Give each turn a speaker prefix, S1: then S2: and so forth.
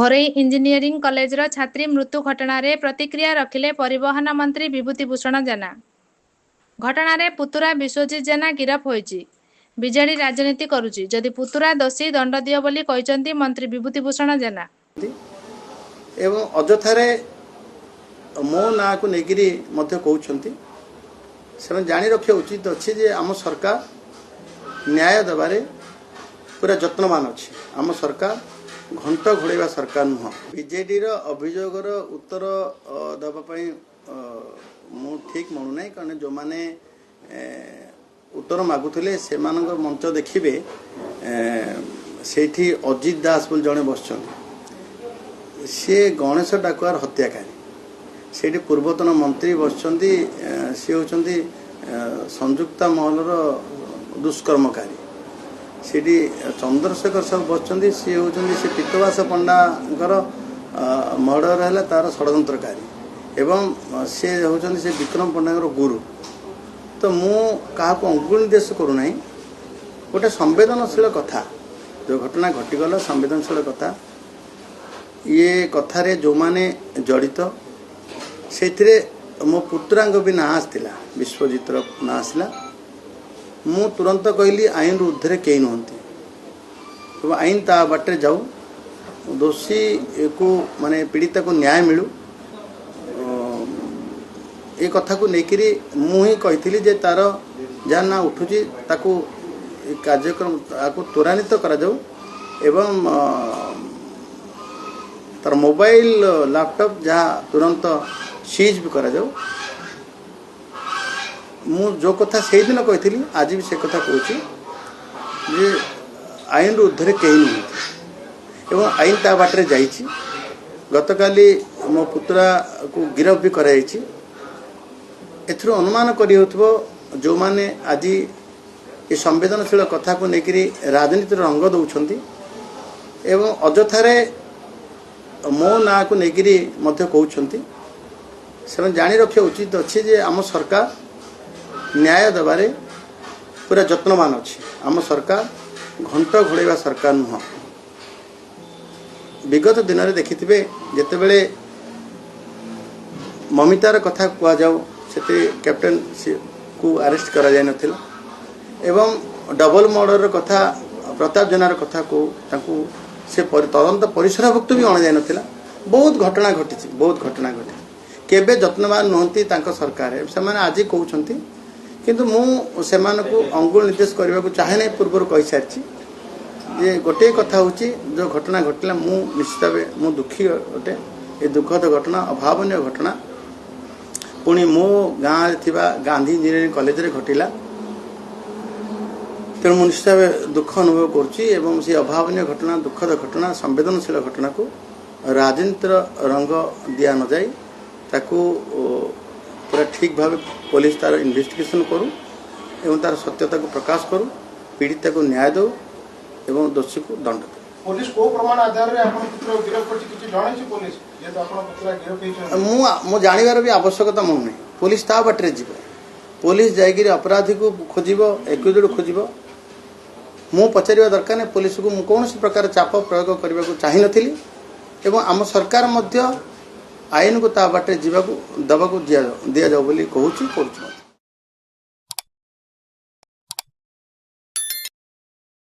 S1: घोरई engineering कॉलेजर छात्री मृत्यु घटना प्रतिक्रिया रखिले परिवहन मंत्री विभूतिभूषण जेना। घटना पुतुरा विश्वजित जेना गिरफ होईची। बीजेडी राजनीति करुची, जदि पुतुरा दोषी दंड दियो बोली कहिसंती मंत्री विभूतिभूषण जेना।
S2: एवं अजथारे मो ना को नेगिरी मध्य कहउछंती से जानी रखिया उचित अछि जे आम सरकार न्याय देबारे पूरा यत्नवान अछि। आम सरकार घंट घोड़ेवा सरकार नुह। बीजेडी रो अभियोगर उत्तर दबापाई मु ठीक मनु नहीं, कारण जो माने उत्तर मागुले से मंच देखिए सेठी अजित दास बोल जड़े बस सी गणेश डाकुआर हत्याकारी, से पूर्वतन मंत्री बस सी होती संयुक्ता महलर दुष्कर्मकारी, से चंद्रशेखर सब बस सी होती से पीतवास पंडाकर मर्डर है तार षड्यंत्रकारी एवं सी होती से विक्रम पंडाकर गुरु। तो मु क्या अंगुल निर्देश करूना, गोटे संवेदनशील कथा जो घटना घटीगला संवेदनशील कथा, ये कथारे जो माने जड़ित से मो पुत्रांग भी ना आसला, विश्वजित ना आसला। मु तुरंत कहली आईन ऊर्धे कई नुहति, तो आईन ता बाटे जाऊ, दोषी को माने पीड़िता को न्याय मिलू। ये कथा को लेकरी मुझे कही जे तार जहाँ ना उठुची ताकू कार्यक्रम ताकू त्वरान्वित करा जाऊ एवं तार मोबाइल लैपटॉप जहाँ तुरंत सीज भी करा जाऊ। मु जो कथा से दिन कही आज भी से कथा कहूँ जे आईन ऊर्धे कई नुहति एवं आईन ता बाटे जाइए। गतकाली मो पुत्रा को गिरफ भी कराई। एथरो अनुमान करी होथबो जो माने आज ये संवेदनशील कथा को लेकरी राजनीति रंग दौरान एवं अजथारे मो ना को लेकरी मध्य कहउछंती से जानी रखिया उचित अच्छी जे आम सरकार न्याय देबारे पूरा यत्नवान अछि। आम सरकार घंट घोड़ेवा सरकार नुह। विगत दिन में देखिथिबे जेतेबेले ममितार कथा कुआ जाऊ से कैप्टेन को अरेस्ट करा जाय नथिला एवं डबल मर्डर कथा प्रताप जेनार कथा को ताकू से तदंत परिसरभुक्त भी अणा जाय नथिला। बहुत घटना घटी, बहुत घटना घटी, केबे यत्नवान नुहति तांको सरकार से आज कहउछंती, किंतु मु से अंगुल निर्देश करने को चाहे नहीं। पूर्व कही सारी जे गोटे कथा हूँ जो घटना घटला मु निश्चित भाव मु दुखी गोटे ये दुखद घटना, अभावनीय घटना पुणी मो गाँव गांधी इंजीनियरिंग कॉलेज रे घटिला। तेणु मु निश्चित भाव दुख अनुभव करुँची से अभावनीय घटना, दुखद घटना, संवेदनशील घटना को राजनीतिर रंग दिया न जाए ताकू पूरा ठीक भाव पुलिस तार इन्वेस्टिगेशन करू एवं तार सत्यता को प्रकाश करू, पीड़िता को न्याय दो एवं दोषी को दंड दो।
S3: पुलिस को प्रमाण आधार रे आपण पुत्र गिरफ करछि किछि जानै छी पुलिस जे तो आपण पुत्र गिरफ हेछ
S2: मु जानिबार भी आवश्यकता मन नहीं। पुलिस ता बाटरे जीव, पुलिस जायगिरी अपराधी को खोजिब, एक्यूजेड खोजिब। मु पचारिबा दरकार नहीं पुलिस को। मु कोनोसी प्रकार चाप प्रयोग करबा को चाहि नथिली एवं आम सरकार मध्य आईन को ता बाटरे जीवा को दबा को दिया जाऊ बोली कहूची।